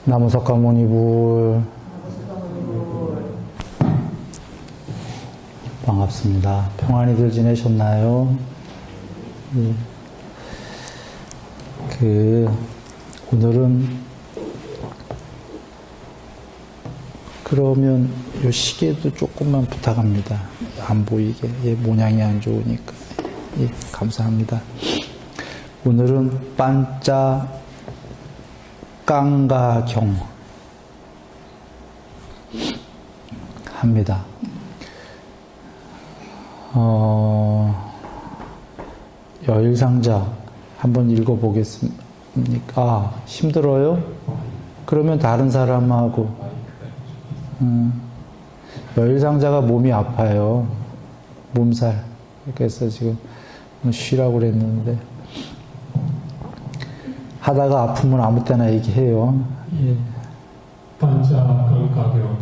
나무석가모니불 반갑습니다. 평안히들 지내셨나요? 오늘은 그러면 요 시계도 조금만 부탁합니다. 안 보이게. 모양이 안 좋으니까. 감사합니다. 오늘은 반짝깡가경 합니다. 여일상자 한번 읽어보겠습니까? 힘들어요? 그러면 다른 사람하고 여일상자가 몸이 아파요. 몸살. 그래서 지금 쉬라고 그랬는데 하다가 아프면 아무 때나 얘기해요. 반짝깡가경.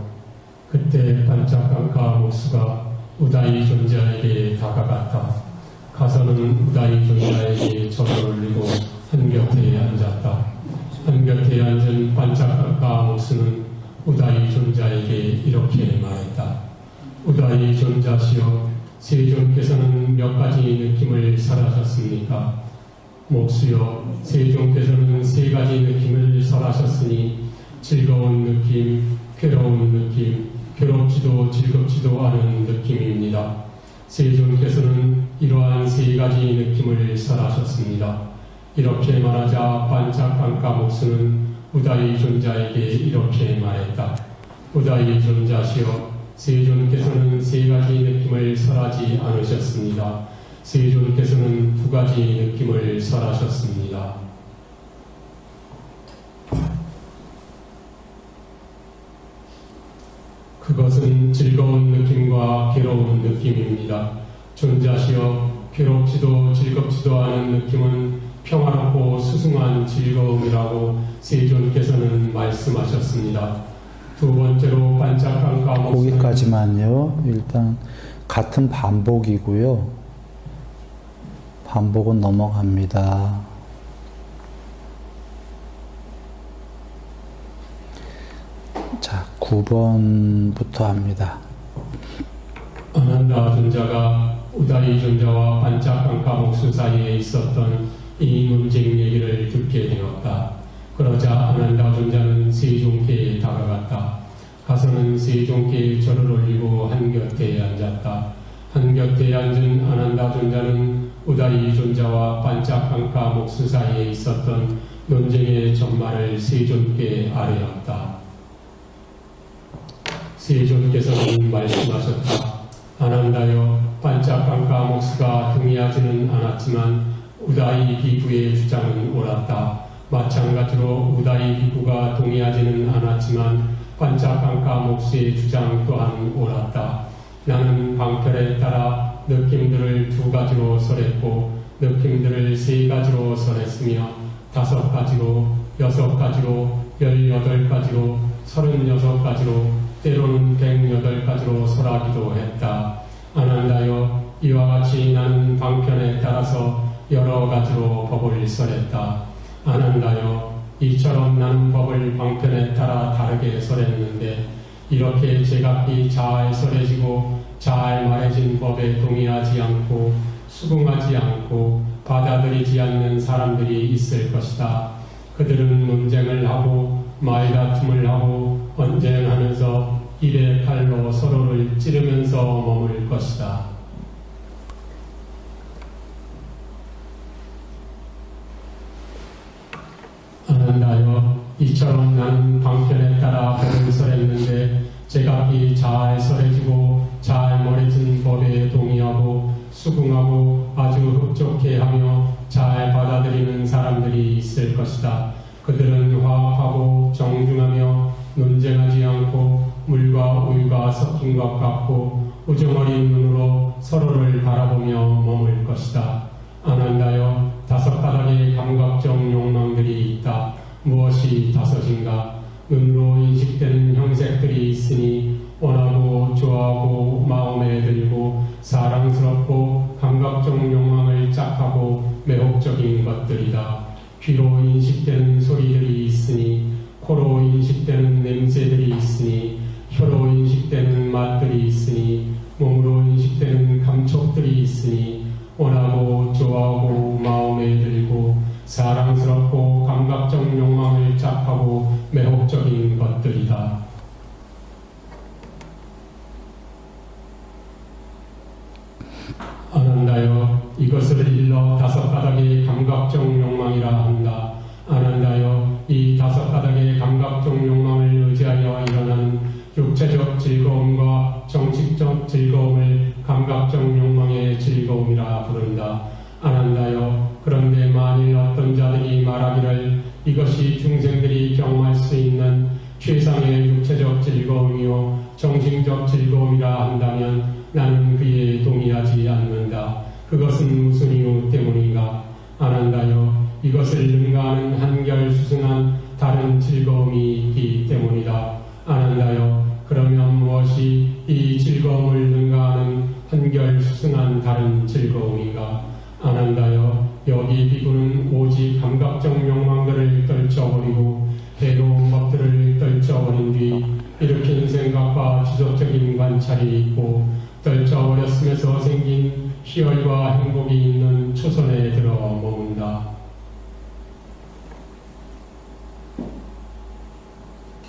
그때 반짝깡가 목수가 우다이 존자에게 다가갔다. 가서는 우다이 존자에게 절을 올리고 한곁에 앉았다. 한곁에 앉은 반짝깡가 목수는 우다이 존자에게 이렇게 말했다. 우다이 존자시여, 세존께서는 몇 가지 느낌을 설하셨습니까? 목수여, 세존께서는 세 가지 느낌을 설하셨으니 즐거운 느낌, 괴로운 느낌, 괴롭지도 즐겁지도 않은 느낌입니다. 세존께서는 이러한 세 가지 느낌을 설하셨습니다. 이렇게 말하자 반짝깡가 목수는 우다이 존자에게 이렇게 말했다. 우다이 존자시여, 세존께서는 세 가지 느낌을 설하지 않으셨습니다. 세존께서는 두 가지 느낌을 설하셨습니다. 그것은 즐거운 느낌과 괴로운 느낌입니다. 존자시여, 괴롭지도 즐겁지도 않은 느낌은 평화롭고 수승한 즐거움이라고 세존께서는 말씀하셨습니다. 두 번째로 반짝깡가 목수는 거기까지만요. 일단 같은 반복이고요. 반복은 넘어갑니다. 자, 9번부터 합니다. 아난다 존자가 우다이 존자와 반짝깡가 목수 사이에 있었던 이 논쟁 얘기를 듣게 되었다. 그러자 아난다 존자는 세존께에 다가갔다. 가서는 세존께에 절을 올리고 한곁에 앉았다. 한곁에 앉은 아난다 존자는 우다이 존자와 반짝깡가 목수 사이에 있었던 논쟁의 전말을 세존께 아뢰었다. 세존께서는 말씀하셨다. 아난다여, 반짝깡가 목수가 동의하지는 않았지만 우다이 비구의 주장은 옳았다. 마찬가지로 우다이 비구가 동의하지는 않았지만 반짝깡가 목수의 주장 또한 옳았다. 나는 방편에 따라 느낌들을 두 가지로 설했고 느낌들을 세 가지로 설했으며 5가지로, 6가지로, 18가지로, 36가지로, 때로는 108가지로 설하기도 했다. 아난다여, 이와 같이 나는 방편에 따라서 여러 가지로 법을 설했다. 아난다여, 이처럼 나는 법을 방편에 따라 다르게 설했는데 이렇게 제각기 잘 설해지고 잘 말해진 법에 동의하지 않고 수긍하지 않고 받아들이지 않는 사람들이 있을 것이다. 그들은 논쟁을 하고 말다툼을 하고 언쟁하면서 입의 칼로 서로를 찌르면서 머물 것이다. 아난다여, 이처럼 나는 방편에 따라 법을 설했는데 제각기 잘 설해지고 잘 머리진 법에 동의하고 수긍하고 아주 흡족해 하며 잘 받아들이는 사람들이 있을 것이다. 그들은 화합하고 정중하며 논쟁하지 않고 물과 우유가 섞인 것 같고 우정어린 눈으로 서로를 바라보며 머물 것이다. 아난다여, 5가닥의 감각적 욕망들이 있다. 무엇이 5인가? 눈으로 인식되는 형색들이 있으니 원하고 좋아하고 마음에 들고 사랑스럽고 감각적 욕망을 짝하고 매혹적인 것들이다. 귀로 인식되는 소리들이 있으니 코로 인식되는 냄새들이 있으니 혀로 인식되는 맛들이 있으니 몸으로 인식되는 감촉들이 있으니 원하고 좋아하고 마음에 들고 사랑스럽고 감각적 욕망을 짝하고 매혹적인 것들이다. 아난다여 이것을 일러 다섯 가닥의 감각적 욕망이라 한다. 아난다여 이 다섯 가닥의 감각적 욕망을 의지하여 일어나는 육체적 즐거움과 정식적 즐거움을 감각적 욕망의 즐거움이라 부른다. 아난다여 그런데 만일 어떤 자들이 말하기를 이것이 중생들이 경험할 수 있는 최상의 육체적 즐거움이요 정신적 즐거움이라 한다면 나는 그에 동의하지 않는다. 그것은 무슨 이유 때문인가? 아난다여 이것을 능가하는 한결수승한 다른 즐거움이 있기 때문이다. 아난다여 그러면 무엇이 이 즐거움을 능가하는 한결수승한 다른 즐거움인가? 아난다여 여기 비구는 오직 감각적 욕망들을 떨쳐버리고 해로운 것들을 떨쳐버린 뒤 일으킨 생각과 지속적인 관찰이 있고 떨쳐버렸음에서 생긴 희열과 행복이 있는 초선에 들어 머문다.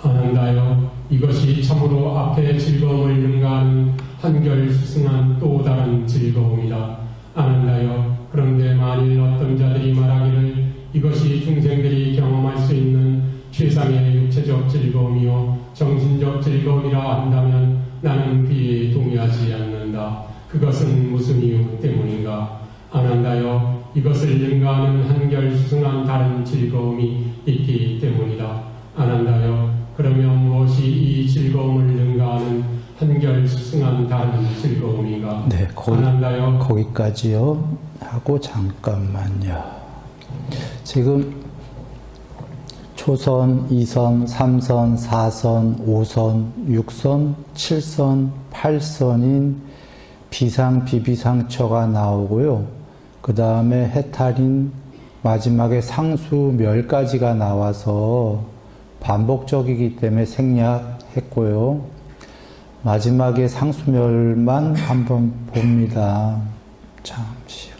아난다여 이것이 참으로 앞의 즐거움을 능가하는 한결수승한 또 다른 즐거움이다. 아난다여 그런데 만일 어떤 자들이 말하기를 이것이 중생들이 경험할 수 있는 최상의 육체적 즐거움이요 정신적 즐거움이라 한다면 나는 그에 동의하지 않는다. 그것은 무슨 이유 때문인가? 아난다여 이것을 능가하는 한결수승한 다른 즐거움이 있기 때문이다. 아난다여 그러면 무엇이 이 즐거움을 능가하는 한결수승한 다른 즐거움인가? 네, 아난다여 거기까지요. 하고 잠깐만요. 지금 초선, 2선, 3선, 4선, 5선, 6선, 7선, 8선인 비상, 비비상처가 나오고요. 그 다음에 해탈인 마지막에 상수 멸까지가 나와서 반복적이기 때문에 생략했고요. 마지막에 상수멸만 한번 봅니다. 잠시요.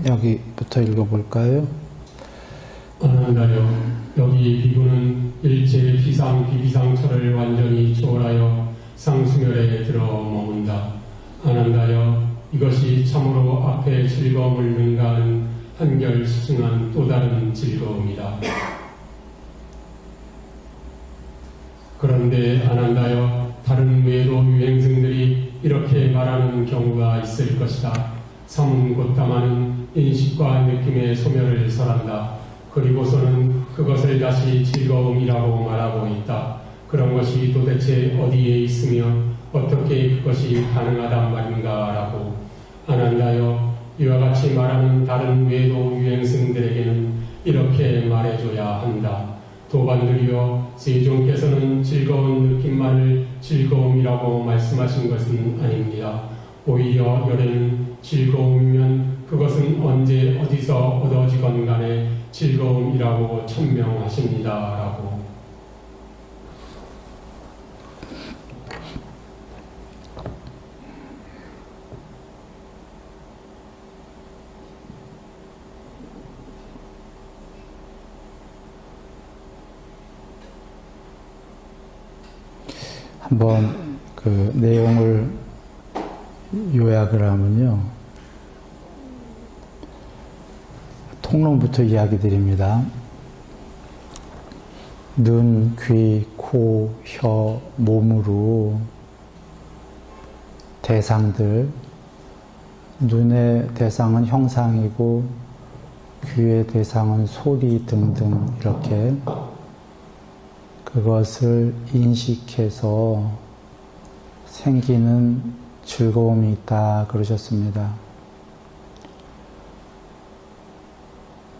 여기부터 읽어볼까요? 아난다여 여기 비구는 일체 비상 비비상처를 완전히 초월하여 상수멸에 들어 머문다. 아난다여 이것이 참으로 앞의 즐거움을 능가하는 한결수승한 또 다른 즐거움이다. 그런데 아난다여 다른 외도 유행승들이 이렇게 말하는 경우가 있을 것이다. 사문고타마는 인식과 느낌의 소멸을 설한다. 그리고서는 그것을 다시 즐거움이라고 말하고 있다. 그런 것이 도대체 어디에 있으며 어떻게 그것이 가능하단 말인가 라고. 아난다여 이와 같이 말하는 다른 외도 유행승들에게는 이렇게 말해줘야 한다. 도반들이여 세종께서는 즐거운 느낌만을 즐거움이라고 말씀하신 것은 아닙니다. 오히려 열에는 즐거움이면 그것은 언제 어디서 얻어지건 간에 즐거움이라고 천명하십니다. 라고. 한번 그 내용을 요약을 하면요. 통론부터 이야기 드립니다. 눈, 귀, 코, 혀, 몸으로 대상들, 눈의 대상은 형상이고 귀의 대상은 소리 등등 이렇게 그것을 인식해서 생기는 즐거움이 있다 그러셨습니다.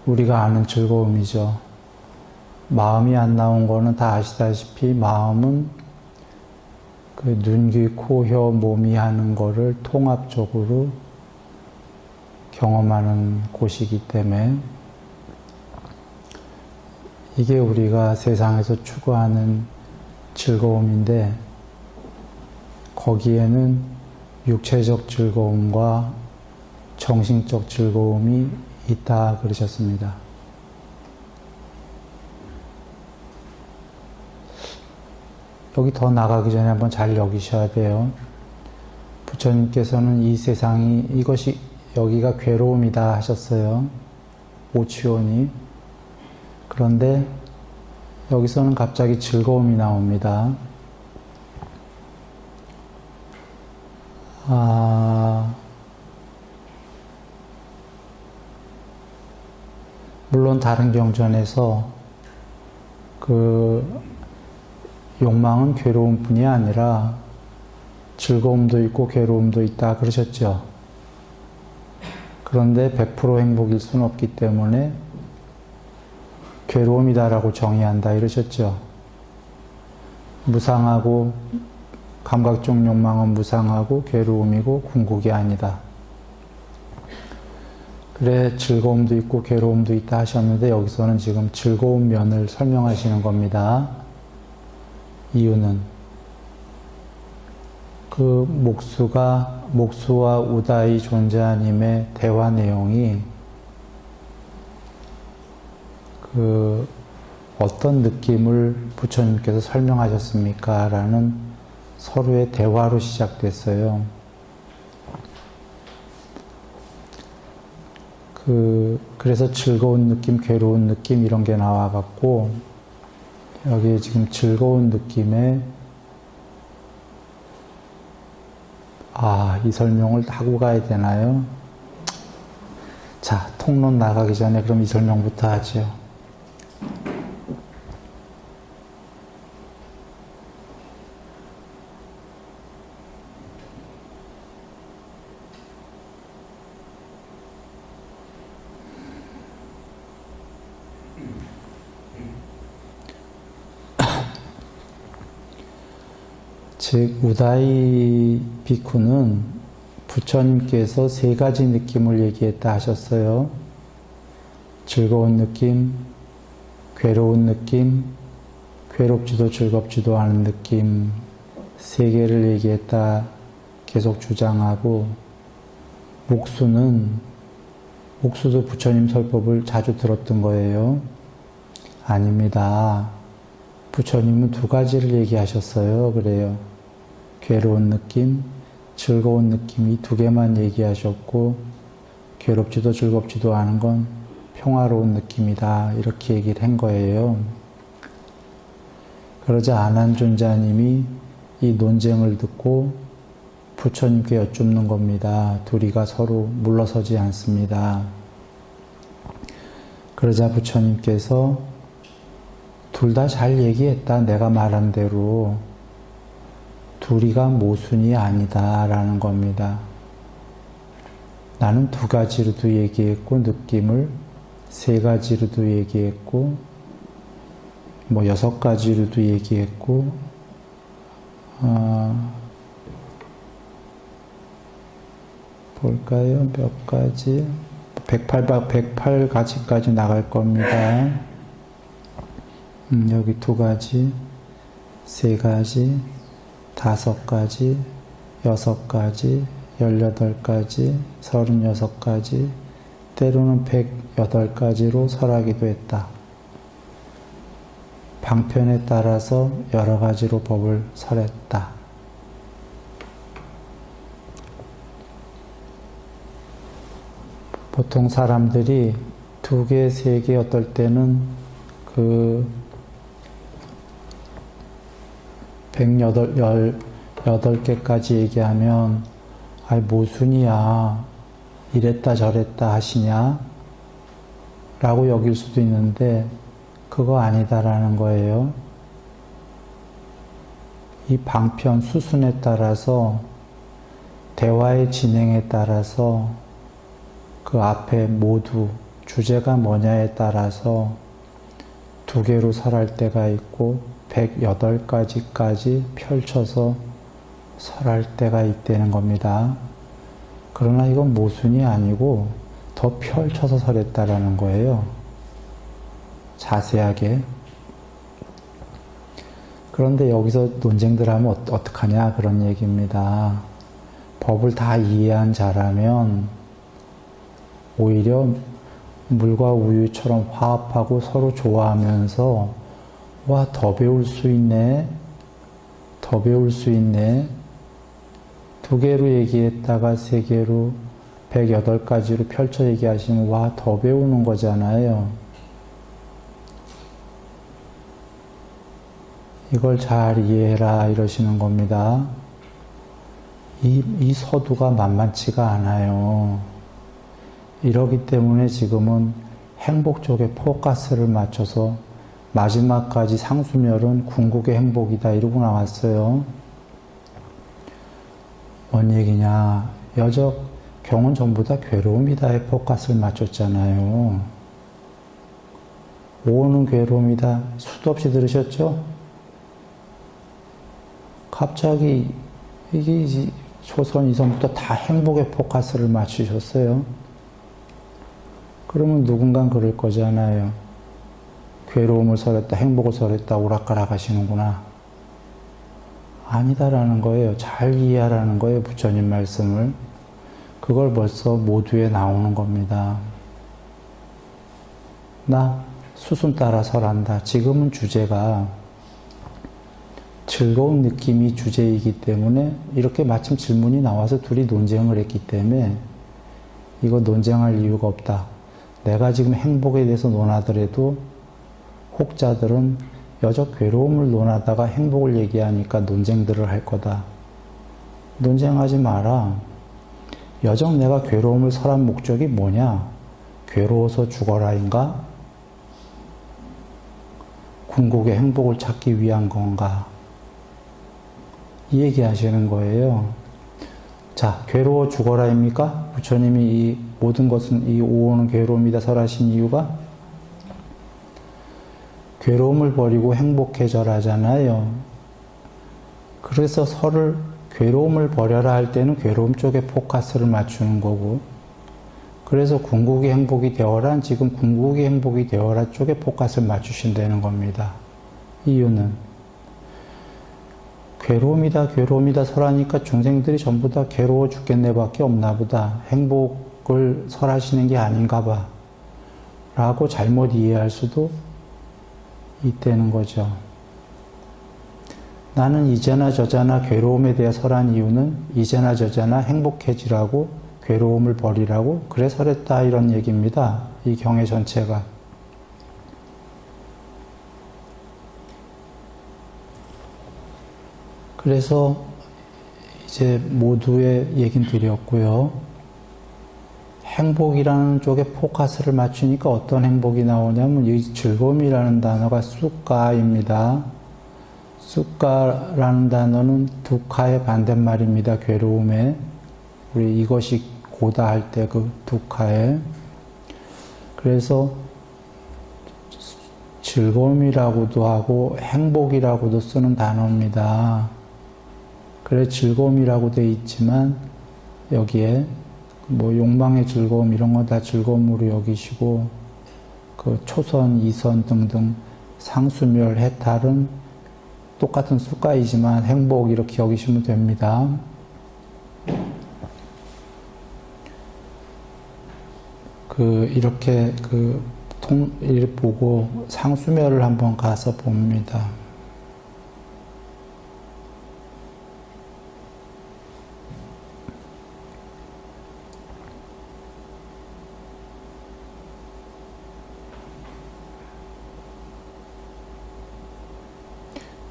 우리가 아는 즐거움이죠. 마음이 안 나온 거는 다 아시다시피 마음은 그 눈, 귀, 코, 혀, 몸이 하는 거를 통합적으로 경험하는 곳이기 때문에 이게 우리가 세상에서 추구하는 즐거움인데 거기에는 육체적 즐거움과 정신적 즐거움이 있다 그러셨습니다. 여기 더 나가기 전에 한번 잘 여기셔야 돼요. 부처님께서는 이 세상이 이것이 여기가 괴로움이다 하셨어요. 오치원이. 그런데 여기서는 갑자기 즐거움이 나옵니다. 물론 다른 경전에서 그 욕망은 괴로움뿐이 아니라 즐거움도 있고 괴로움도 있다 그러셨죠. 그런데 100% 행복일 수는 없기 때문에 괴로움이다라고 정의한다 이러셨죠. 무상하고 감각적 욕망은 무상하고 괴로움이고 궁극이 아니다. 그래 즐거움도 있고 괴로움도 있다 하셨는데 여기서는 지금 즐거운 면을 설명하시는 겁니다. 이유는 그 목수와 우다이 존자님의 대화 내용이 그 어떤 느낌을 부처님께서 설명하셨습니까? 라는 서로의 대화로 시작됐어요. 그래서 즐거운 느낌, 괴로운 느낌 이런 게 나와갖고 여기 지금 즐거운 느낌에 이 설명을 하고 가야 되나요? 자, 통론 나가기 전에 그럼 이 설명부터 하죠. 즉 우다이 비쿠는 부처님께서 세 가지 느낌을 얘기했다 하셨어요. 즐거운 느낌, 괴로운 느낌, 괴롭지도 즐겁지도 않은 느낌 세 개를 얘기했다 계속 주장하고 목수도 부처님 설법을 자주 들었던 거예요. 아닙니다. 부처님은 두 가지를 얘기하셨어요. 그래요. 괴로운 느낌, 즐거운 느낌 이 두 개만 얘기하셨고 괴롭지도 즐겁지도 않은 건 평화로운 느낌이다 이렇게 얘기를 한 거예요. 그러자 아난존자님이 이 논쟁을 듣고 부처님께 여쭙는 겁니다. 둘이가 서로 물러서지 않습니다. 그러자 부처님께서 둘 다 잘 얘기했다. 내가 말한 대로 둘이가 모순이 아니다 라는 겁니다. 나는 두 가지로도 얘기했고 느낌을 세 가지로도 얘기했고 뭐 6가지로도 얘기했고 볼까요? 몇 가지? 108가지까지 나갈 겁니다. 여기 2가지, 3가지, 5가지, 6가지, 18가지, 36가지, 때로는 108가지로 설하기도 했다. 방편에 따라서 여러 가지로 법을 설했다. 보통 사람들이 2개, 3개 어떨 때는 118개까지 얘기하면 모순이야 이랬다 저랬다 하시냐 라고 여길 수도 있는데 그거 아니다라는 거예요. 이 방편 수순에 따라서 대화의 진행에 따라서 그 앞에 모두 주제가 뭐냐에 따라서 두 개로 설할 때가 있고 108가지까지 펼쳐서 설할 때가 있다는 겁니다. 그러나 이건 모순이 아니고 더 펼쳐서 설했다라는 거예요. 자세하게. 그런데 여기서 논쟁들 하면 어떡하냐 그런 얘기입니다. 법을 다 이해한 자라면 오히려 물과 우유처럼 화합하고 서로 좋아하면서 와, 더 배울 수 있네. 더 배울 수 있네. 두 개로 얘기했다가 세 개로 108가지로 펼쳐 얘기하시면 와, 더 배우는 거잖아요. 이걸 잘 이해해라 이러시는 겁니다. 이 서두가 만만치가 않아요. 이러기 때문에 지금은 행복 쪽에 포커스를 맞춰서 마지막까지 상수멸은 궁극의 행복이다 이러고 나왔어요. 뭔 얘기냐. 여적 경은 전부 다 괴로움이다에 포커스를 맞췄잖아요. 오는 괴로움이다. 수도 없이 들으셨죠? 갑자기 이게 초선 이선부터 다 행복에 포커스를 맞추셨어요. 그러면 누군간 그럴 거잖아요. 괴로움을 설했다, 행복을 설했다, 오락가락 하시는구나. 아니다라는 거예요. 잘 이해하라는 거예요. 부처님 말씀을. 그걸 벌써 모두에 나오는 겁니다. 나 수순 따라 설한다. 지금은 주제가 즐거운 느낌이 주제이기 때문에 이렇게 마침 질문이 나와서 둘이 논쟁을 했기 때문에 이거 논쟁할 이유가 없다. 내가 지금 행복에 대해서 논하더라도 혹자들은 여적 괴로움을 논하다가 행복을 얘기하니까 논쟁들을 할 거다. 논쟁하지 마라. 여적 내가 괴로움을 설한 목적이 뭐냐? 괴로워서 죽어라인가? 궁극의 행복을 찾기 위한 건가? 이 얘기 하시는 거예요. 자, 괴로워 죽어라입니까? 부처님이 이 모든 것은 이 오오는 괴로움이다 설하신 이유가 괴로움을 버리고 행복해져라잖아요. 그래서 설을 괴로움을 버려라 할 때는 괴로움 쪽에 포커스를 맞추는 거고, 그래서 궁극의 행복이 되어라, 지금 궁극의 행복이 되어라 쪽에 포커스를 맞추신다는 겁니다. 이유는 괴로움이다 설하니까 중생들이 전부 다 괴로워 죽겠네 밖에 없나 보다. 행복을 설하시는 게 아닌가 봐. 라고 잘못 이해할 수도 있다는 거죠. 나는 이제나 저제나 괴로움에 대해 설한 이유는 이제나 저제나 행복해지라고 괴로움을 버리라고 그래 설했다 이런 얘기입니다. 이 경의 전체가. 그래서 이제 모두의 얘기는 드렸고요. 행복이라는 쪽에 포커스를 맞추니까 어떤 행복이 나오냐면 이 즐거움이라는 단어가 쑥가입니다. 쑥가라는 단어는 두카의 반대말입니다. 괴로움에. 우리 이것이 고다 할 때 그 두카에. 그래서 즐거움이라고도 하고 행복이라고도 쓰는 단어입니다. 그래 즐거움이라고 돼 있지만 여기에 뭐 욕망의 즐거움 이런 거 다 즐거움으로 여기시고 그 초선, 이선 등등 상수멸, 해탈은 똑같은 숫가이지만 행복 이렇게 여기시면 됩니다. 이렇게 통일 보고 상수멸을 한번 가서 봅니다.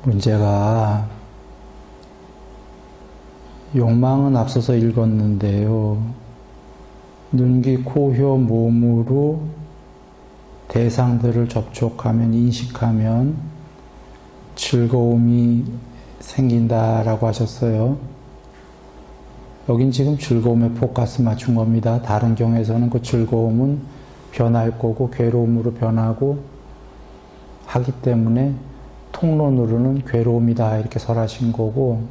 문제가 욕망은 앞서서 읽었는데요. 눈, 귀, 코, 혀, 몸으로 대상들을 접촉하면, 인식하면 즐거움이 생긴다라고 하셨어요. 여긴 지금 즐거움에 포커스 맞춘 겁니다. 다른 경에서는 그 즐거움은 변할 거고 괴로움으로 변하고 하기 때문에 통론으로는 괴로움이다 이렇게 설하신 거고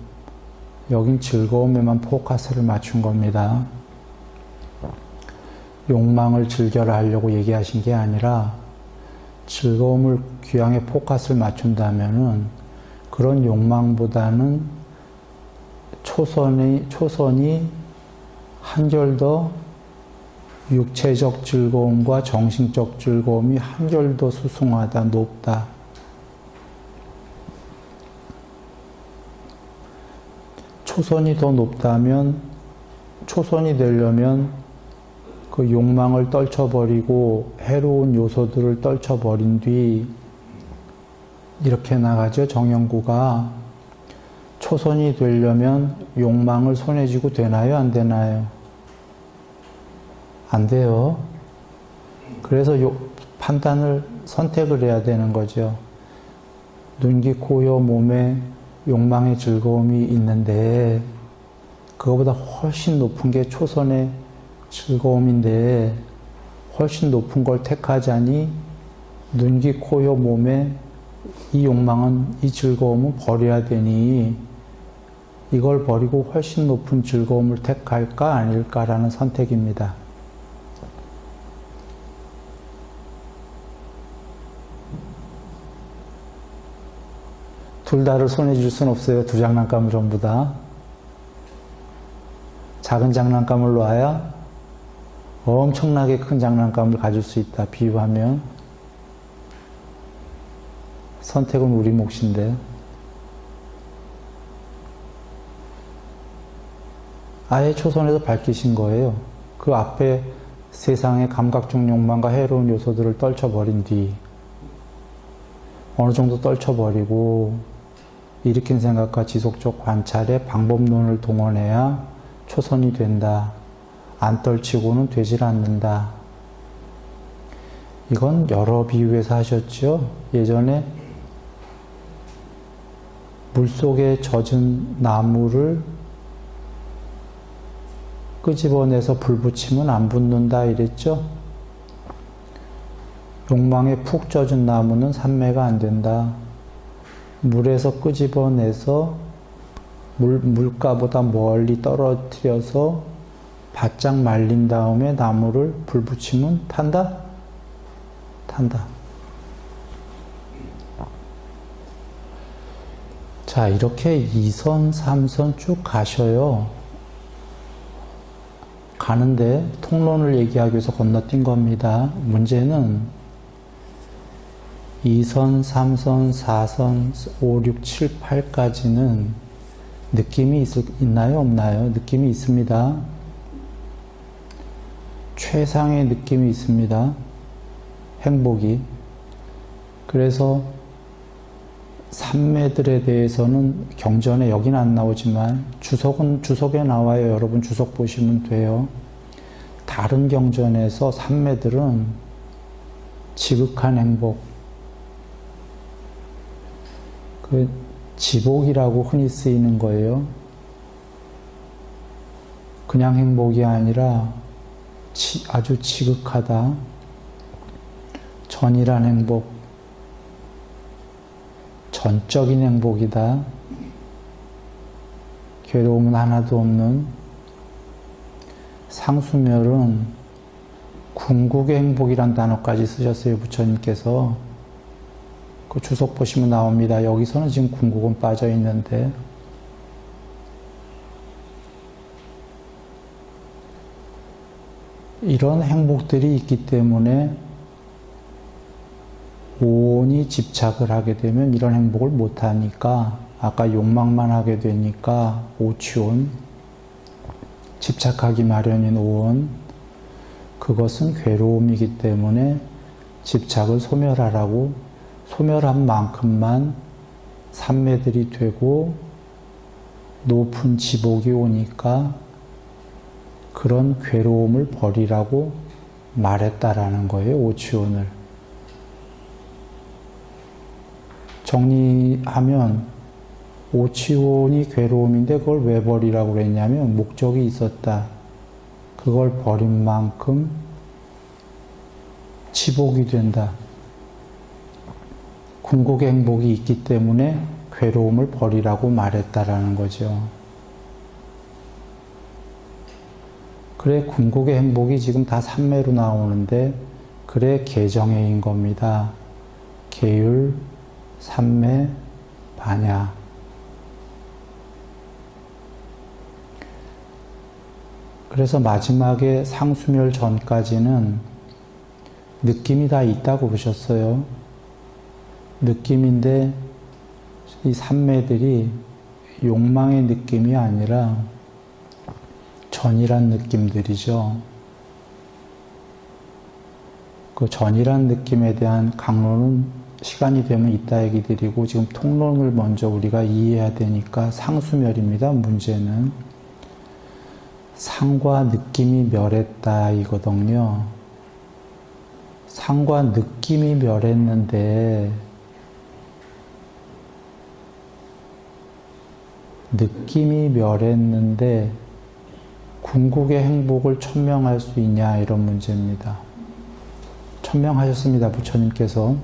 여긴 즐거움에만 포커스를 맞춘 겁니다. 욕망을 즐겨라 하려고 얘기하신 게 아니라 즐거움을 귀향에 포커스를 맞춘다면은 그런 욕망보다는 초선이 한결 더 육체적 즐거움과 정신적 즐거움이 한결 더 수승하다, 높다. 초선이 더 높다면, 초선이 되려면 그 욕망을 떨쳐버리고 해로운 요소들을 떨쳐버린 뒤 이렇게 나가죠. 정형구가 초선이 되려면 욕망을 손에 쥐고 되나요? 안 되나요? 안 돼요. 그래서 판단을 선택을 해야 되는 거죠. 눈, 귀, 코, 여, 몸에 욕망의 즐거움이 있는데 그거보다 훨씬 높은 게 초선의 즐거움인데 훨씬 높은 걸 택하자니 눈, 귀, 코, 여, 몸에 이 욕망은, 이 즐거움은 버려야 되니 이걸 버리고 훨씬 높은 즐거움을 택할까 아닐까라는 선택입니다. 둘 다를 손에 줄 수는 없어요. 두 장난감을 전부 다. 작은 장난감을 놔야 엄청나게 큰 장난감을 가질 수 있다. 비유하면. 선택은 우리 몫인데. 아예 초선에서 밝히신 거예요. 그 앞에 세상의 감각적 욕망과 해로운 요소들을 떨쳐버린 뒤 어느 정도 떨쳐버리고 일으킨 생각과 지속적 관찰에 방법론을 동원해야 초선이 된다. 안 떨치고는 되질 않는다. 이건 여러 비유에서 하셨죠. 예전에 물속에 젖은 나무를 끄집어내서 불 붙이면 안 붙는다 이랬죠. 욕망에 푹 젖은 나무는 산매가 안 된다. 물에서 끄집어내서 물가보다 멀리 떨어뜨려서 바짝 말린 다음에 나무를 불 붙이면 탄다? 탄다. 자, 이렇게 2선, 3선 쭉 가셔요. 가는데 통론을 얘기하기 위해서 건너뛴 겁니다. 문제는 2선, 3선, 4선, 5, 6, 7, 8까지는 느낌이 있나요? 없나요? 느낌이 있습니다. 최상의 느낌이 있습니다. 행복이. 그래서 산매들에 대해서는 경전에 여기는 안 나오지만 주석에 나와요. 여러분 주석 보시면 돼요. 다른 경전에서 산매들은 지극한 행복, 그 지복이라고 흔히 쓰이는 거예요. 그냥 행복이 아니라 아주 지극하다. 전이란 행복, 전적인 행복이다. 괴로움은 하나도 없는. 상수멸은 궁극의 행복이란 단어까지 쓰셨어요. 부처님께서. 그 주석 보시면 나옵니다. 여기서는 지금 궁극은 빠져 있는데 이런 행복들이 있기 때문에 온이 집착을 하게 되면 이런 행복을 못하니까 아까 욕망만 하게 되니까 오치온, 집착하기 마련인 오온, 그것은 괴로움이기 때문에 집착을 소멸하라고 소멸한 만큼만 산매들이 되고 높은 지복이 오니까 그런 괴로움을 버리라고 말했다라는 거예요. 오치온을. 정리하면 오치온이 괴로움인데 그걸 왜 버리라고 그랬냐면 목적이 있었다. 그걸 버린 만큼 지복이 된다. 궁극의 행복이 있기 때문에 괴로움을 버리라고 말했다라는 거죠. 그래, 궁극의 행복이 지금 다 삼매로 나오는데, 그래, 개정해인 겁니다. 계율, 삼매, 반야. 그래서 마지막에 상수멸 전까지는 느낌이 다 있다고 보셨어요. 느낌인데 이 삼매들이 욕망의 느낌이 아니라 전이란 느낌들이죠. 그 전이란 느낌에 대한 강론은 시간이 되면 이따 얘기 드리고, 지금 통론을 먼저 우리가 이해해야 되니까 상수멸입니다. 문제는 상과 느낌이 멸했다 이거든요. 상과 느낌이 멸했는데, 궁극의 행복을 천명할 수 있냐, 이런 문제입니다. 천명하셨습니다, 부처님께서.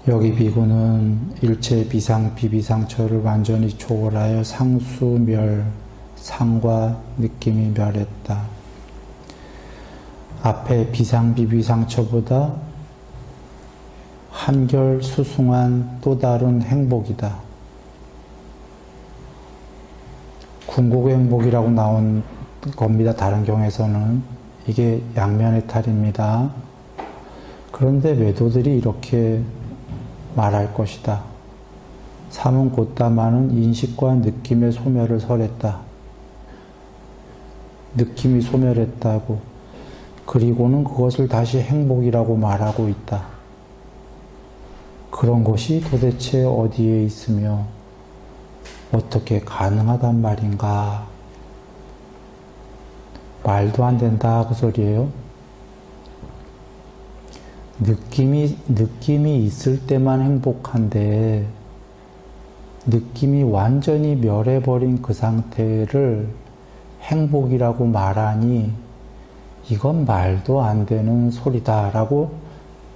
여기 비구는 일체 비상, 비비상처를 완전히 초월하여 상수멸, 상과 느낌이 멸했다. 앞에 비상, 비비상처보다 한결 수승한 또 다른 행복이다. 궁극의 행복이라고 나온 겁니다. 다른 경에서는. 이게 양면의 탈입니다. 그런데 외도들이 이렇게 말할 것이다. 삼은 곧다마는 인식과 느낌의 소멸을 설했다. 느낌이 소멸했다고. 그리고는 그것을 다시 행복이라고 말하고 있다. 그런 것이 도대체 어디에 있으며 어떻게 가능하단 말인가. 말도 안 된다 그 소리예요. 느낌이 있을 때만 행복한데, 느낌이 완전히 멸해버린 그 상태를 행복이라고 말하니 이건 말도 안 되는 소리다라고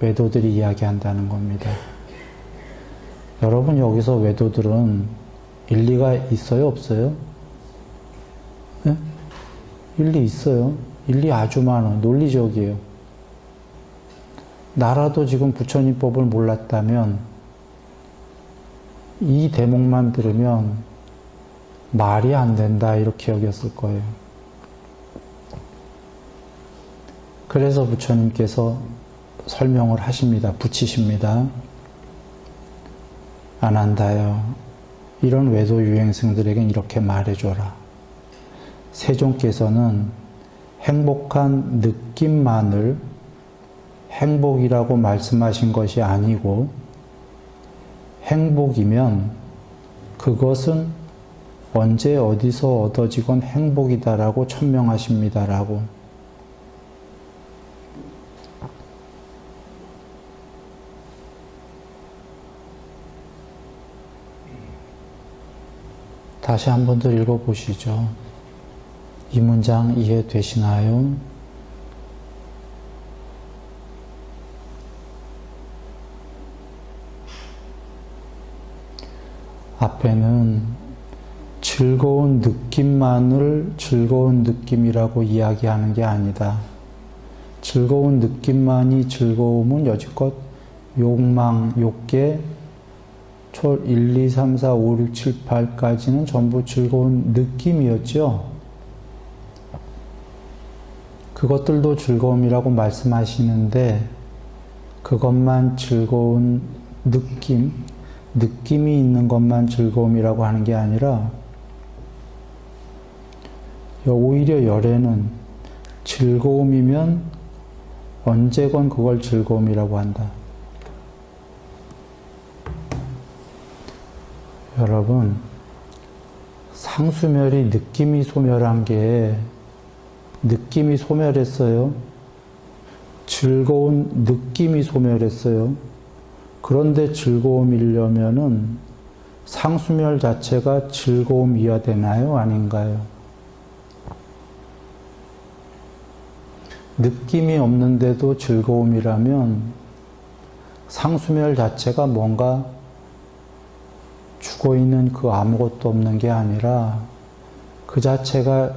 외도들이 이야기한다는 겁니다. 여러분, 여기서 외도들은 일리가 있어요, 없어요? 네? 일리 있어요. 일리 아주 많아요. 논리적이에요. 나라도 지금 부처님 법을 몰랐다면 이 대목만 들으면 말이 안 된다 이렇게 여겼을 거예요. 그래서 부처님께서 설명을 하십니다. 붙이십니다. 아난다요. 이런 외도 유행승들에겐 이렇게 말해줘라. 세존께서는 행복한 느낌만을 행복이라고 말씀하신 것이 아니고, 행복이면 그것은 언제 어디서 얻어지건 행복이다라고 천명하십니다라고. 다시 한 번 더 읽어보시죠. 이 문장 이해되시나요? 앞에는 즐거운 느낌만을 즐거운 느낌이라고 이야기하는 게 아니다. 즐거운 느낌만이 즐거움은 여지껏 욕망, 욕계, 초 1, 2, 3, 4, 5, 6, 7, 8까지는 전부 즐거운 느낌이었죠. 그것들도 즐거움이라고 말씀하시는데, 그것만 즐거운 느낌이 있는 것만 즐거움이라고 하는 게 아니라, 오히려 열애는 즐거움이면 언제건 그걸 즐거움이라고 한다. 여러분, 상수멸이 느낌이 소멸한 게, 느낌이 소멸했어요. 즐거운 느낌이 소멸했어요. 그런데 즐거움이려면은 상수멸 자체가 즐거움이어야 되나요? 아닌가요? 느낌이 없는데도 즐거움이라면 상수멸 자체가 뭔가 죽어있는 그 아무것도 없는 게 아니라 그 자체가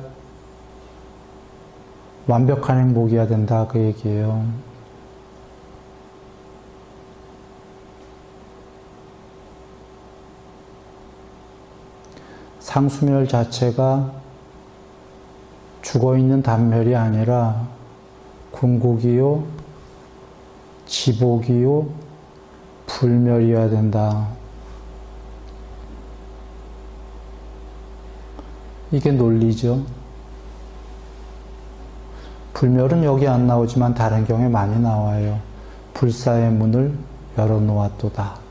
완벽한 행복이어야 된다 그 얘기예요. 상수멸 자체가 죽어있는 단멸이 아니라 궁극이요, 지복이요, 불멸이어야 된다. 이게 논리죠. 불멸은 여기 안 나오지만 다른 경우에 많이 나와요. 불사의 문을 열어놓았도다.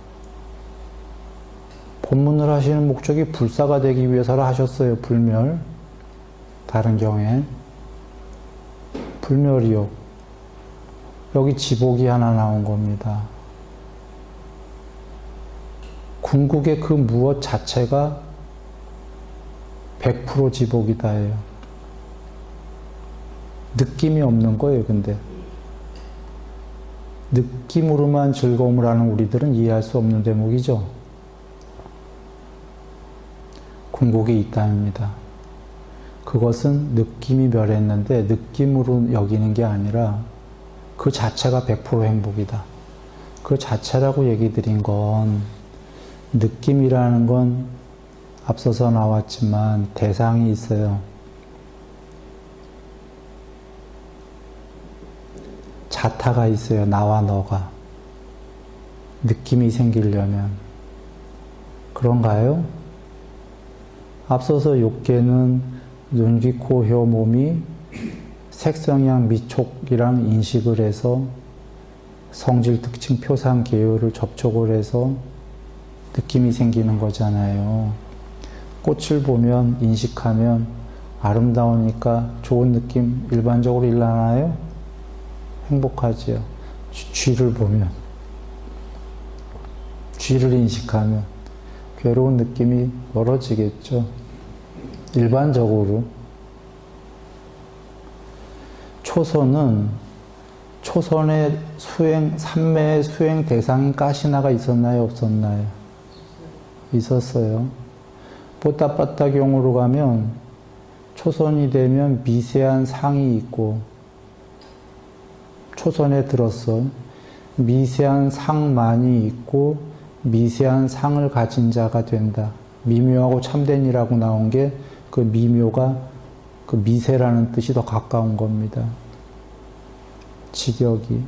본문을 하시는 목적이 불사가 되기 위해서라 하셨어요. 불멸. 다른 경우에 불멸이요. 여기 지복이 하나 나온 겁니다. 궁극의 그 무엇 자체가 100% 지복이다예요. 느낌이 없는 거예요, 근데. 느낌으로만 즐거움을 하는 우리들은 이해할 수 없는 대목이죠. 궁극이 있다입니다. 그것은 느낌이 멸했는데 느낌으로 여기는 게 아니라 그 자체가 100% 행복이다. 그 자체라고 얘기 드린 건 느낌이라는 건 앞서서 나왔지만 대상이 있어요. 자타가 있어요. 나와 너가. 느낌이 생기려면. 그런가요? 앞서서 욕계는 눈, 귀, 코, 혀, 몸이 색성향, 미촉이랑 인식을 해서 성질, 특징, 표상, 계열을 접촉을 해서 느낌이 생기는 거잖아요. 꽃을 보면, 인식하면 아름다우니까 좋은 느낌 일반적으로 일어나나요? 행복하지요. 쥐를 보면, 쥐를 인식하면 괴로운 느낌이 멀어지겠죠. 일반적으로. 초선의 수행, 삼매의 수행 대상인 가시나가 있었나요? 없었나요? 있었어요. 뽀따빠따경으로 가면 초선이 되면 미세한 상이 있고, 초선에 들었어. 미세한 상만이 있고 미세한 상을 가진 자가 된다. 미묘하고 참된이라고 나온 게 그 미묘가 그 미세라는 뜻이 더 가까운 겁니다. 직역이.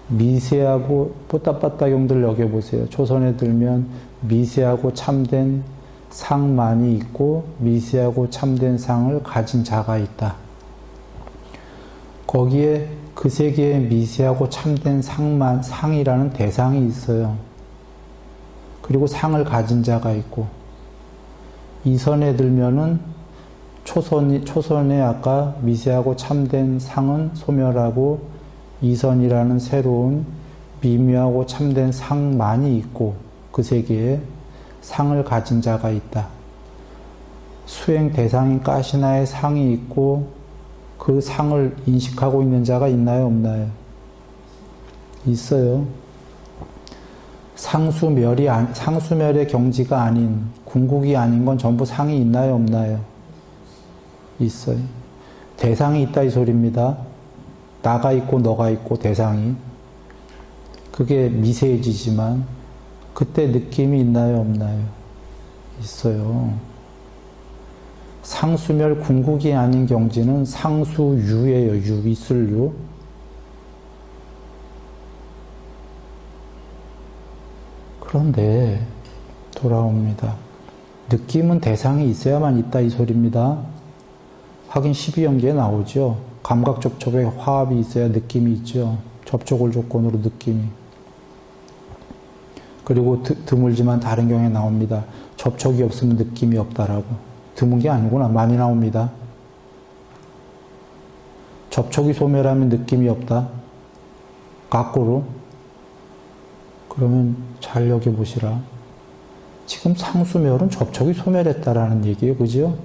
미세하고 뽀따빠따경들 여겨보세요. 초선에 들면 미세하고 참된 상만이 있고 미세하고 참된 상을 가진 자가 있다. 거기에 그 세계에 미세하고 참된 상이라는 대상이 있어요. 그리고 상을 가진 자가 있고, 이선에 들면은 초선에 아까 미세하고 참된 상은 소멸하고 이선이라는 새로운 미묘하고 참된 상만이 있고 그 세계에 상을 가진 자가 있다. 수행 대상인 가시나의 상이 있고 그 상을 인식하고 있는 자가 있나요? 없나요? 있어요. 상수멸의 경지가 아닌, 궁극이 아닌 건 전부 상이 있나요? 없나요? 있어요. 대상이 있다 이 소리입니다. 나가 있고 너가 있고 대상이. 그게 미세해지지만 그때 느낌이 있나요? 없나요? 있어요. 상수멸 궁극이 아닌 경지는 상수유예요. 유, 있을 유. 그런데 돌아옵니다. 느낌은 대상이 있어야만 있다 이 소리입니다. 확인 12연기에 나오죠. 감각 접촉에 화합이 있어야 느낌이 있죠. 접촉을 조건으로 느낌이. 그리고 드물지만 다른 경우에 나옵니다. 접촉이 없으면 느낌이 없다라고. 드문 게 아니구나. 많이 나옵니다. 접촉이 소멸하면 느낌이 없다. 거꾸로. 그러면 잘 여겨보시라. 지금 상수멸은 접촉이 소멸했다라는 얘기예요. 그죠?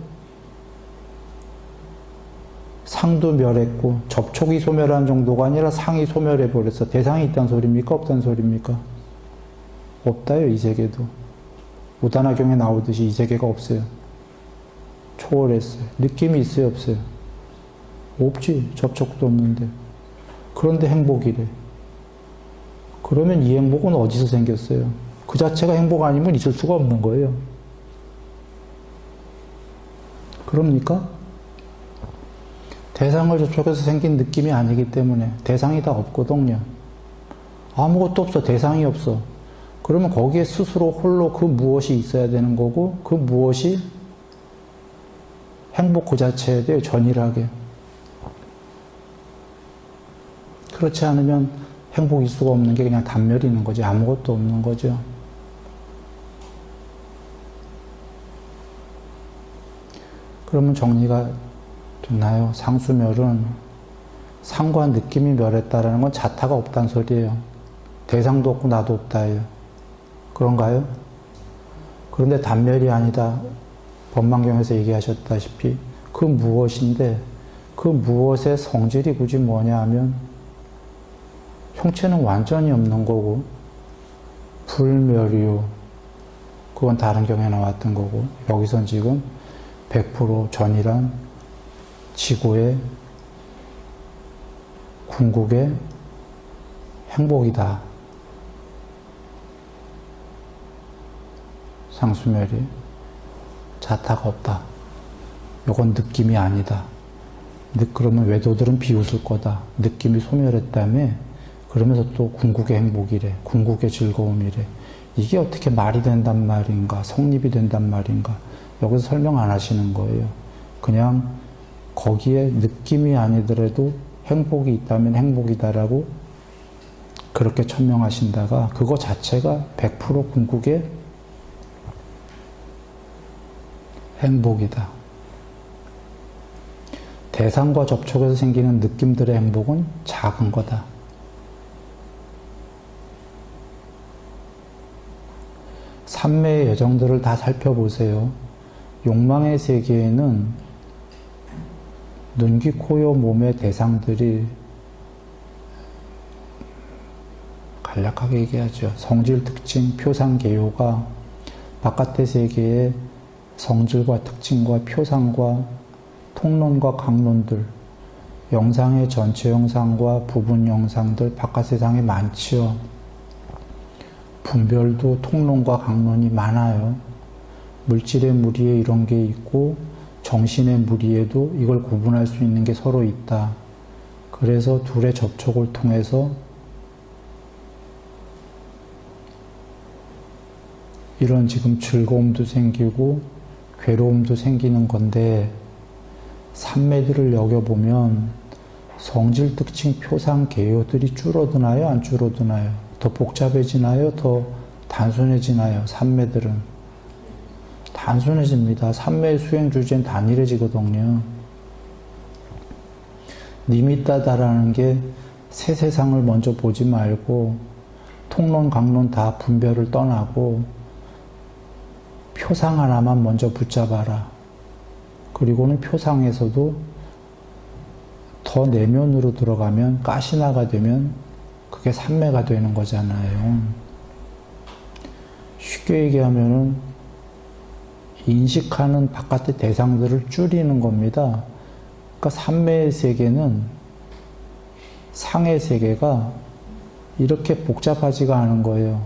상도 멸했고 접촉이 소멸한 정도가 아니라 상이 소멸해버렸어. 대상이 있다는 소리입니까? 없다는 소리입니까? 없다요. 이 세계도. 무단화경에 나오듯이 이 세계가 없어요. 초월했어요. 느낌이 있어요? 없어요? 없지. 접촉도 없는데. 그런데 행복이래. 그러면 이 행복은 어디서 생겼어요? 그 자체가 행복 아니면 있을 수가 없는 거예요. 그럽니까? 대상을 접촉해서 생긴 느낌이 아니기 때문에 대상이 다 없거든요. 아무것도 없어. 대상이 없어. 그러면 거기에 스스로 홀로 그 무엇이 있어야 되는 거고 그 무엇이 행복 그 자체에 대해 전일하게. 그렇지 않으면 행복일 수가 없는 게 그냥 단멸이 있는 거지. 아무것도 없는 거죠. 그러면 정리가 됐나요? 상수멸은 상과 느낌이 멸했다라는 건 자타가 없다는 소리예요. 대상도 없고 나도 없다예요. 그런가요? 그런데 단멸이 아니다. 법망경에서 얘기하셨다시피 그 무엇인데 그 무엇의 성질이 굳이 뭐냐 하면 형체는 완전히 없는 거고 불멸이요. 그건 다른 경에 나왔던 거고 여기선 지금 100% 전이란 지구의 궁극의 행복이다. 상수멸이 자타가 없다. 이건 느낌이 아니다. 그러면 외도들은 비웃을 거다. 느낌이 소멸했다며 그러면서 또 궁극의 행복이래. 궁극의 즐거움이래. 이게 어떻게 말이 된단 말인가? 성립이 된단 말인가? 여기서 설명 안 하시는 거예요. 그냥 거기에 느낌이 아니더라도 행복이 있다면 행복이다라고 그렇게 천명하신다가 그거 자체가 100% 궁극의 행복이다. 대상과 접촉에서 생기는 느낌들의 행복은 작은 거다. 삼매의 여정들을 다 살펴보세요. 욕망의 세계에는 눈, 귀, 코, 요, 몸의 대상들이 간략하게 얘기하죠. 성질, 특징, 표상, 개요가 바깥의 세계의 성질과 특징과 표상과 통론과 강론들, 영상의 전체 영상과 부분 영상들 바깥 세상에 많지요. 분별도 통론과 강론이 많아요. 물질의 무리에 이런 게 있고 정신의 무리에도 이걸 구분할 수 있는 게 서로 있다. 그래서 둘의 접촉을 통해서 이런 지금 즐거움도 생기고 괴로움도 생기는 건데 삼매들을 여겨보면 성질, 특징, 표상, 개요들이 줄어드나요? 안 줄어드나요? 더 복잡해지나요? 더 단순해지나요? 삼매들은 단순해집니다. 삼매의 수행 주제는 단일해지거든요. 니미따다라는 게 새 세상을 먼저 보지 말고 통론, 강론 다 분별을 떠나고 표상 하나만 먼저 붙잡아라. 그리고는 표상에서도 더 내면으로 들어가면 가시나가 되면 그게 삼매가 되는 거잖아요. 쉽게 얘기하면은 인식하는 바깥의 대상들을 줄이는 겁니다. 그러니까 삼매의 세계는 상의 세계가 이렇게 복잡하지가 않은 거예요.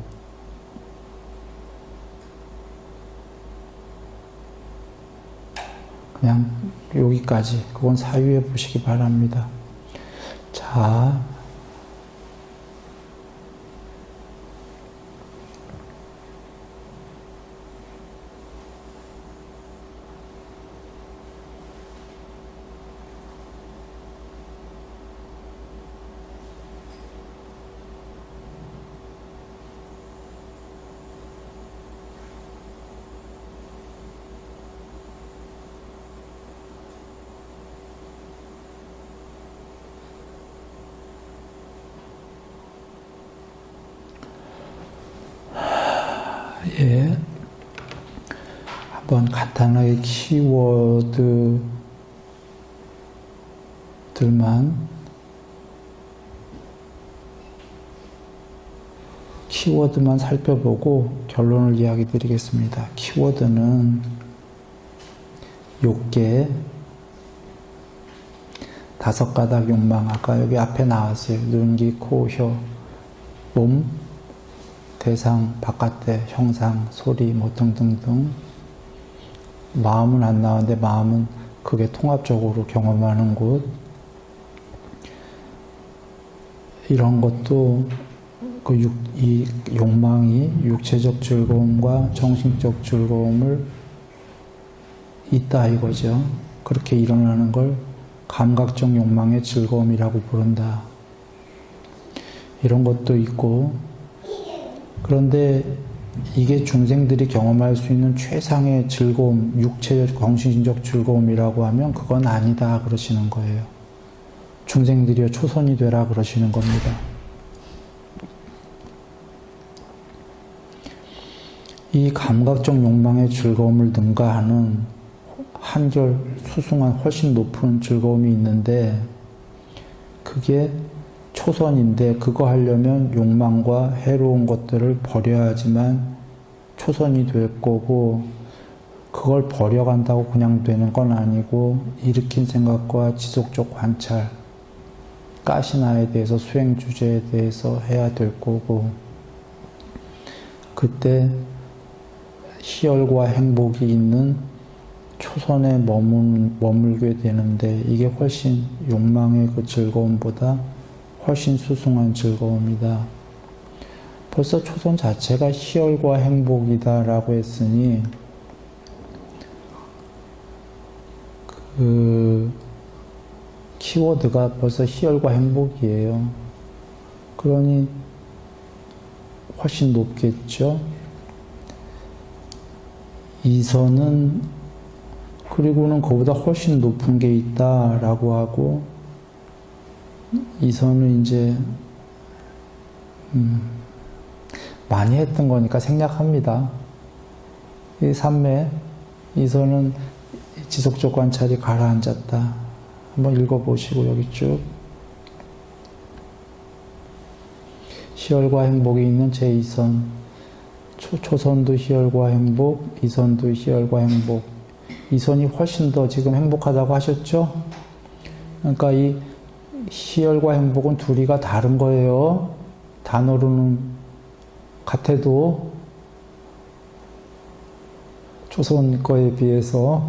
그냥 여기까지 그건 사유해 보시기 바랍니다. 자, 예. 한번 간단하게 키워드만 살펴보고 결론을 이야기 드리겠습니다. 키워드는 욕계, 5가닥 욕망, 아까 여기 앞에 나왔어요. 눈, 귀, 코, 혀, 몸, 대상, 바깥대, 형상, 소리, 뭐 등등등. 마음은 안 나왔는데 마음은 그게 통합적으로 경험하는 곳. 이런 것도 이 욕망이 육체적 즐거움과 정신적 즐거움을 있다 이거죠. 그렇게 일어나는 걸 감각적 욕망의 즐거움이라고 부른다. 이런 것도 있고, 그런데 이게 중생들이 경험할 수 있는 최상의 즐거움, 육체적, 정신적 즐거움이라고 하면 그건 아니다 그러시는 거예요. 중생들이여 초선이 되라 그러시는 겁니다. 이 감각적 욕망의 즐거움을 능가하는 한결 수승한 훨씬 높은 즐거움이 있는데 그게 초선인데 그거 하려면 욕망과 해로운 것들을 버려야 하지만 초선이 될 거고 그걸 버려간다고 그냥 되는 건 아니고 일으킨 생각과 지속적 관찰, 가시나에 대해서 수행 주제에 대해서 해야 될 거고 그때 희열과 행복이 있는 초선에 머물게 되는데 이게 훨씬 욕망의 그 즐거움보다 훨씬 수승한 즐거움이다. 벌써 초선 자체가 희열과 행복이다라고 했으니 그 키워드가 벌써 희열과 행복이에요. 그러니 훨씬 높겠죠. 이선은 그리고는 그보다 훨씬 높은 게 있다라고 하고 이선은 이제 많이 했던 거니까 생략합니다. 이 삼매 이선은 지속적 관찰이 가라앉았다. 한번 읽어보시고 여기 쭉 희열과 행복이 있는 제2선 초선도 희열과 행복, 이선도 희열과 행복. 이선이 훨씬 더 지금 행복하다고 하셨죠? 그러니까 이 희열과 행복은 둘이가 다른 거예요. 단어로는 같아도 초선 거에 비해서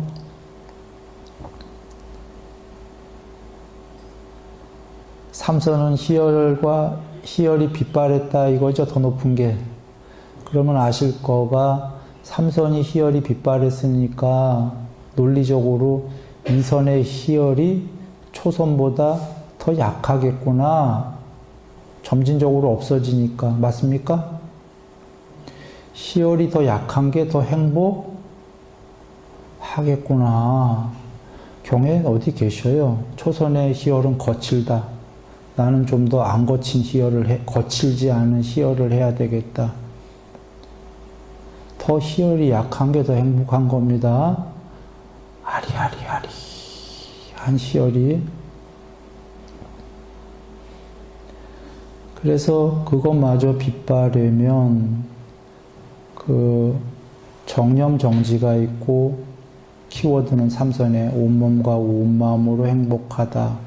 삼선은 희열이 빗발했다 이거죠. 더 높은 게. 그러면 아실 거가 삼선이 희열이 빗발했으니까 논리적으로 이선의 희열이 초선보다 더 약하겠구나. 점진적으로 없어지니까. 맞습니까? 희열이 더 약한 게 더 행복하겠구나. 경에 어디 계셔요? 초선의 희열은 거칠다. 나는 좀 더 안 거친 거칠지 않은 희열을 해야 되겠다. 더 희열이 약한 게 더 행복한 겁니다. 아리아리아리 한 희열이. 그래서 그것마저 빗바르면 그 정념정지가 있고 키워드는 삼선에 온몸과 온마음으로 행복하다.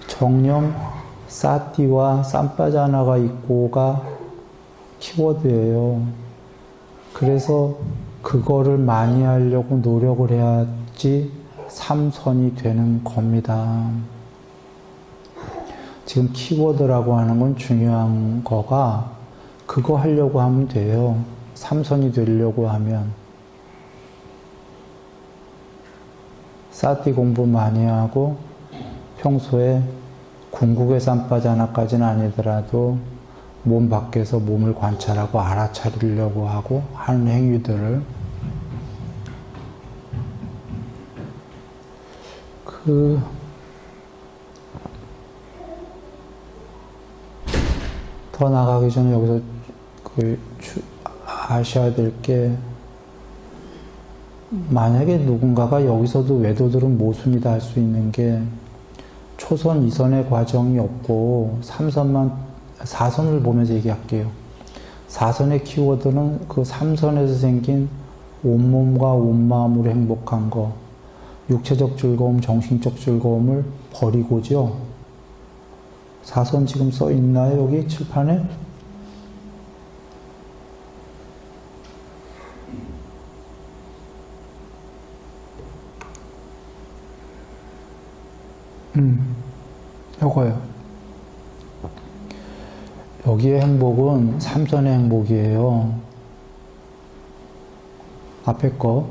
정념 사티와 쌈빠자나가 있고가 키워드예요. 그래서 그거를 많이 하려고 노력을 해야지 삼선이 되는 겁니다. 지금 키워드라고 하는 건 중요한 거가 그거 하려고 하면 돼요. 삼선이 되려고 하면. 사티 공부 많이 하고 평소에 궁극의 쌈빠자나까지는 아니더라도 몸 밖에서 몸을 관찰하고 알아차리려고 하고 하는 행위들을 더 나가기 전에 여기서 아셔야 될 게, 만약에 누군가가 여기서도 외도들은 모순이다 할 수 있는 게, 초선, 2선의 과정이 없고, 4선을 보면서 얘기할게요. 4선의 키워드는 그 3선에서 생긴 온몸과 온마음으로 행복한 거, 육체적 즐거움, 정신적 즐거움을 버리고죠. 4선 지금 써 있나요? 여기 칠판에? 요거요. 여기의 행복은 3선의 행복이에요. 앞에 거.